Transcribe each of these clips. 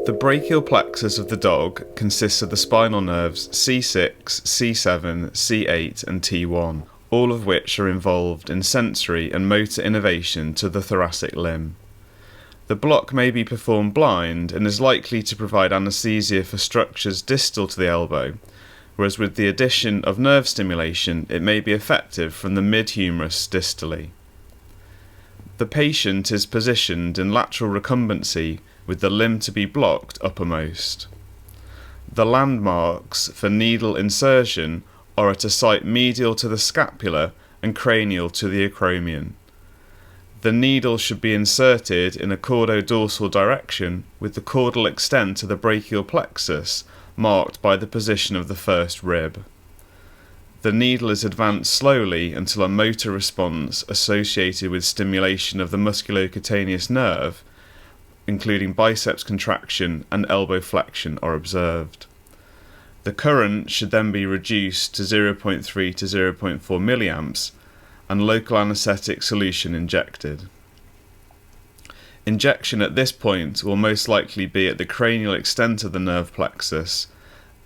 The brachial plexus of the dog consists of the spinal nerves C6, C7, C8 and T1, all of which are involved in sensory and motor innervation to the thoracic limb. The block may be performed blind and is likely to provide anaesthesia for structures distal to the elbow, whereas with the addition of nerve stimulation it may be effective from the mid-humerus distally. The patient is positioned in lateral recumbency with the limb to be blocked uppermost. The landmarks for needle insertion are at a site medial to the scapula and cranial to the acromion. The needle should be inserted in a caudo-dorsal direction with the caudal extent to the brachial plexus marked by the position of the first rib. The needle is advanced slowly until a motor response associated with stimulation of the musculocutaneous nerve, including biceps contraction and elbow flexion, are observed. The current should then be reduced to 0.3 to 0.4 milliamps and local anaesthetic solution injected. Injection at this point will most likely be at the cranial extent of the nerve plexus,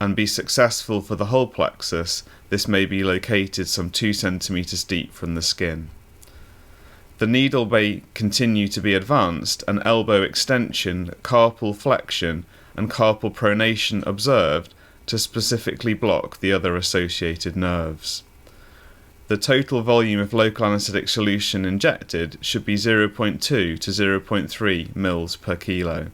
and be successful for the whole plexus. This may be located some 2 cm deep from the skin. The needle may continue to be advanced and elbow extension, carpal flexion and carpal pronation observed to specifically block the other associated nerves. The total volume of local anaesthetic solution injected should be 0.2 to 0.3 mL per kilo.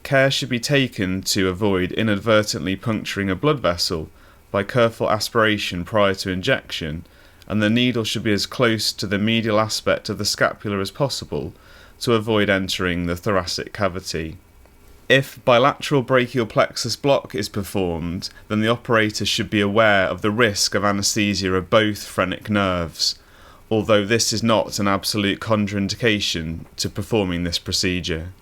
Care should be taken to avoid inadvertently puncturing a blood vessel by careful aspiration prior to injection, and the needle should be as close to the medial aspect of the scapula as possible to avoid entering the thoracic cavity. If bilateral brachial plexus block is performed, then the operator should be aware of the risk of anaesthesia of both phrenic nerves, although this is not an absolute contraindication to performing this procedure.